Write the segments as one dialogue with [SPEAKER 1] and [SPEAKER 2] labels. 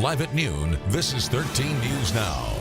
[SPEAKER 1] Live at noon, this is 13 News Now.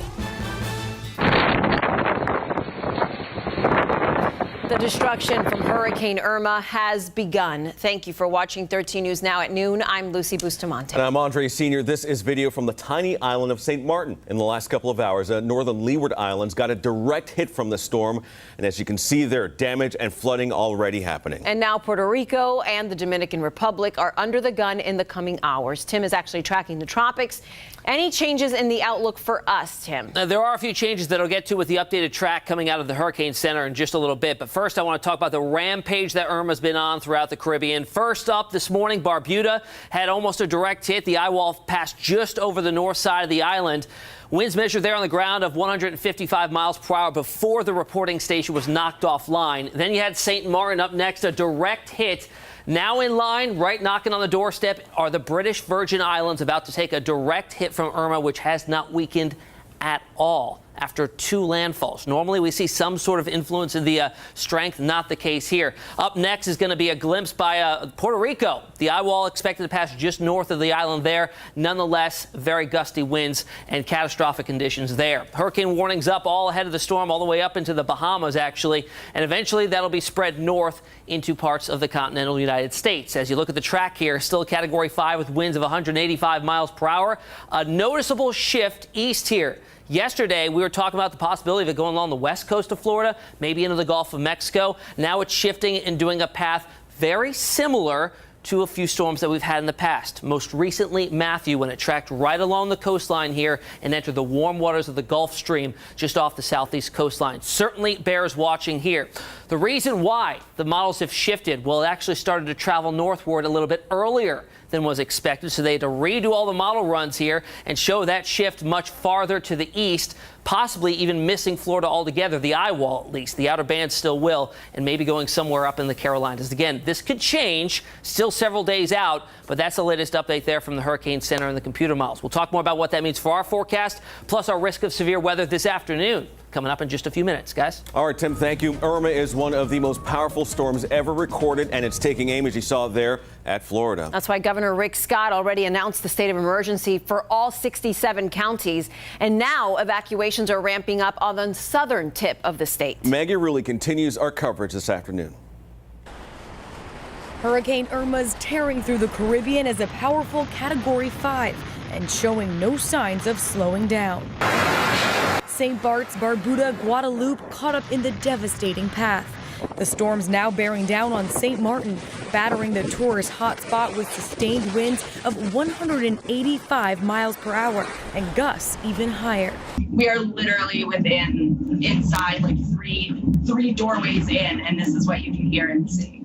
[SPEAKER 2] The destruction from Hurricane Irma has begun. Thank you for watching 13 News Now at noon. I'm Lucy Bustamante.
[SPEAKER 3] And I'm Andre Sr. This is video from the tiny island of St. Martin. In the last couple of hours, northern Leeward Islands got a direct hit from the storm. And as you can see there, damage and flooding already happening.
[SPEAKER 2] And now Puerto Rico and the Dominican Republic are under the gun in the coming hours. Tim is actually tracking the tropics. Any changes in the outlook for us, Tim?
[SPEAKER 4] There are a few changes that I'll get to with the updated track coming out of the Hurricane Center in just a little bit. But first, I want to talk about the rampage that Irma's been on throughout the Caribbean. First up this morning, Barbuda had almost a direct hit. The eye wall passed just over the north side of the island. Winds measured there on the ground of 155 miles per hour before the reporting station was knocked offline. Then you had St. Martin up next, a direct hit. Now in line, right knocking on the doorstep, are the British Virgin Islands, about to take a direct hit from Irma, which has not weakened at all after 2 landfalls. Normally we see some sort of influence in the strength, not the case here. Up next is going to be a glimpse by Puerto Rico. The eye wall expected to pass just north of the island there. Nonetheless, very gusty winds and catastrophic conditions there. Hurricane warnings up all ahead of the storm, all the way up into the Bahamas, actually. And eventually that'll be spread north into parts of the continental United States. As you look at the track here, still Category 5 with winds of 185 miles per hour. A noticeable shift east here. Yesterday, we were talking about the possibility of it going along the west coast of Florida, maybe into the Gulf of Mexico. Now it's shifting and doing a path very similar to a few storms that we've had in the past. Most recently, Matthew, when it tracked right along the coastline here and entered the warm waters of the Gulf Stream just off the southeast coastline. Certainly bears watching here. The reason why the models have shifted, well, it actually started to travel northward a little bit earlier than was expected, so they had to redo all the model runs here and show that shift much farther to the east, possibly even missing Florida altogether, the eye wall at least. The outer band still will, and maybe going somewhere up in the Carolinas. Again, this could change, still several days out, but that's the latest update there from the Hurricane Center and the computer models. We'll talk more about what that means for our forecast, plus our risk of severe weather this afternoon. Coming up in just a few minutes, guys.
[SPEAKER 3] All right, Tim, thank you. Irma is one of the most powerful storms ever recorded, and it's taking aim, as you saw there, at Florida.
[SPEAKER 2] That's why Governor Rick Scott already announced the state of emergency for all 67 counties. And now evacuations are ramping up on the southern tip of the state.
[SPEAKER 3] Maggie Rulli continues our coverage this afternoon.
[SPEAKER 5] Hurricane Irma's tearing through the Caribbean as a powerful Category 5 and showing no signs of slowing down. St. Bart's, Barbuda, Guadalupe caught up in the devastating path. The storm's now bearing down on St. Martin, battering the tourist hotspot with sustained winds of 185 miles per hour and gusts even higher.
[SPEAKER 6] We are literally inside like three doorways in, and this is what you can hear and see.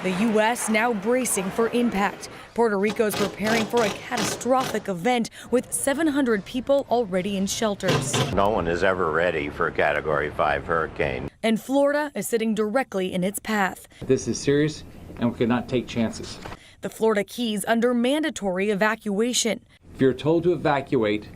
[SPEAKER 5] The U.S. now bracing for impact. Puerto Rico's preparing for a catastrophic event with 700 people already in shelters.
[SPEAKER 7] No one is ever ready for a Category 5 hurricane.
[SPEAKER 5] And Florida is sitting directly in its path.
[SPEAKER 8] This is serious, and we cannot take chances.
[SPEAKER 5] The Florida Keys under mandatory evacuation.
[SPEAKER 8] If you're told to evacuate,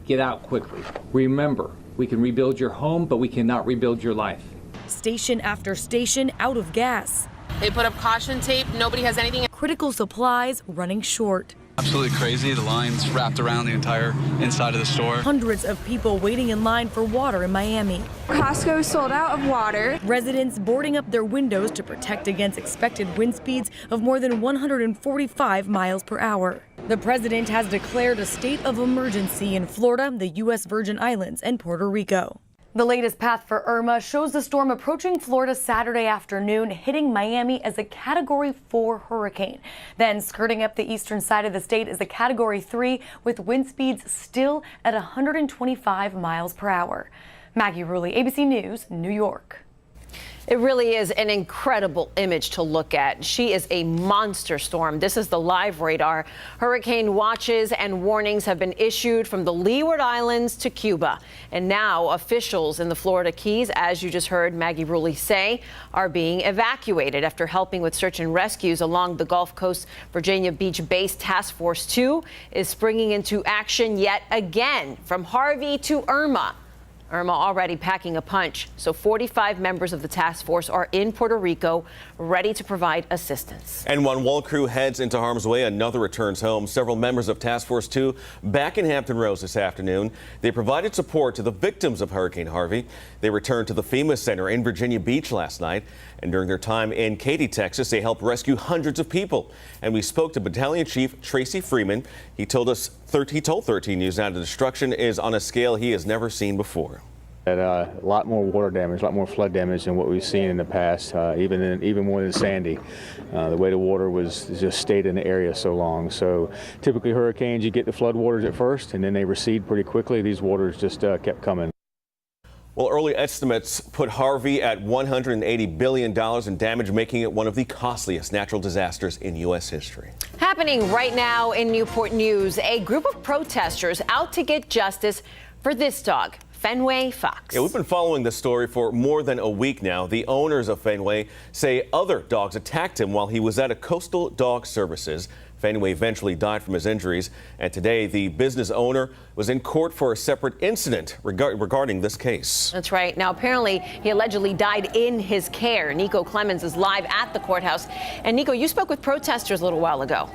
[SPEAKER 8] get out quickly. Remember, we can rebuild your home, but we cannot rebuild your life.
[SPEAKER 5] Station after station out of gas.
[SPEAKER 9] They put up caution tape. Nobody has anything.
[SPEAKER 5] Critical supplies running short.
[SPEAKER 10] Absolutely crazy. The lines wrapped around the entire inside of the store.
[SPEAKER 5] Hundreds of people waiting in line for water in Miami.
[SPEAKER 11] Costco sold out of water.
[SPEAKER 5] Residents boarding up their windows to protect against expected wind speeds of more than 145 miles per hour. The president has declared a state of emergency in Florida, the U.S. Virgin Islands, and Puerto Rico. The latest path for Irma shows the storm approaching Florida Saturday afternoon, hitting Miami as a Category 4 hurricane. Then skirting up the eastern side of the state is a Category 3 with wind speeds still at 125 miles per hour. Maggie Rulli, ABC News, New York.
[SPEAKER 2] It really is an incredible image to look at. She is a monster storm. This is the live radar. Hurricane watches and warnings have been issued from the Leeward Islands to Cuba. And now officials in the Florida Keys, as you just heard Maggie Rulli say, are being evacuated after helping with search and rescues along the Gulf Coast. Virginia Beach-based Task Force 2 is springing into action yet again. From Harvey to Irma, Irma already packing a punch, so 45 members of the task force are in Puerto Rico, ready to provide assistance.
[SPEAKER 3] And while one crew heads into harm's way, another returns home. Several members of Task Force 2 back in Hampton Roads this afternoon. They provided support to the victims of Hurricane Harvey. They returned to the FEMA Center in Virginia Beach last night. And during their time in Katy, Texas, they helped rescue hundreds of people. And we spoke to Battalion Chief Tracy Freeman. He told 13 News Now the destruction is on a scale he has never seen before.
[SPEAKER 12] A lot more water damage, a lot more flood damage than what we've seen in the past, even more than Sandy. The way the water was just stayed in the area so long. So typically hurricanes, you get the flood waters at first and then they recede pretty quickly. These waters just kept coming.
[SPEAKER 3] Well, early estimates put Harvey at $180 billion in damage, making it one of the costliest natural disasters in U.S. history.
[SPEAKER 2] Happening right now in Newport News, a group of protesters out to get justice for this dog, Fenway Fox.
[SPEAKER 3] Yeah, we've been following this story for more than a week now. The owners of Fenway say other dogs attacked him while he was at a Coastal Dog Services. Fenway eventually died from his injuries, and today the business owner was in court for a separate incident regarding this case.
[SPEAKER 2] That's right. Now, apparently, he allegedly died in his care. Nico Clemens is live at the courthouse. And Nico, you spoke with protesters a little while ago.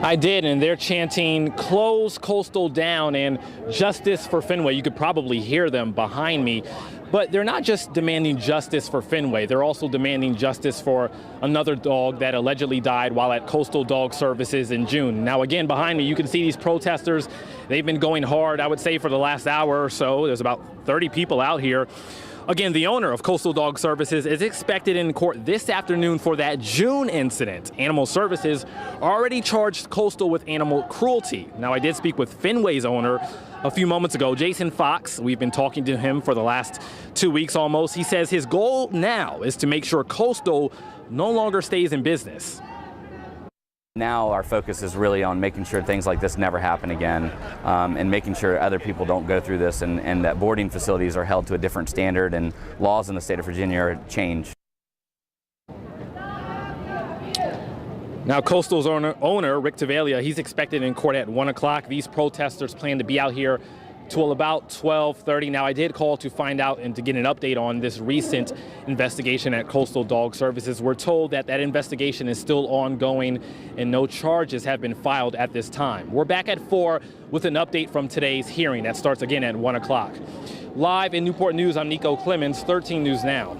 [SPEAKER 13] I did, and they're chanting "Close Coastal down" and "Justice for Fenway." You could probably hear them behind me. But they're not just demanding justice for Fenway. They're also demanding justice for another dog that allegedly died while at Coastal Dog Services in June. Now, again, behind me, you can see these protesters. They've been going hard, I would say, for the last hour or so. There's about 30 people out here. Again, the owner of Coastal Dog Services is expected in court this afternoon for that June incident. Animal Services already charged Coastal with animal cruelty. Now, I did speak with Fenway's owner a few moments ago, Jason Fox. We've been talking to him for the last 2 weeks almost. He says his goal now is to make sure Coastal no longer stays in business.
[SPEAKER 14] Now our focus is really on making sure things like this never happen again, and making sure other people don't go through this, and that boarding facilities are held to a different standard and laws in the state of Virginia are changed.
[SPEAKER 13] Now, Coastal's owner, Rick Tavalia, he's expected in court at 1 o'clock. These protesters plan to be out here till about 12:30. Now, I did call to find out and to get an update on this recent investigation at Coastal Dog Services. We're told that that investigation is still ongoing and no charges have been filed at this time. We're back at 4 with an update from today's hearing that starts again at 1 o'clock. Live in Newport News, I'm Nico Clemens, 13 News Now.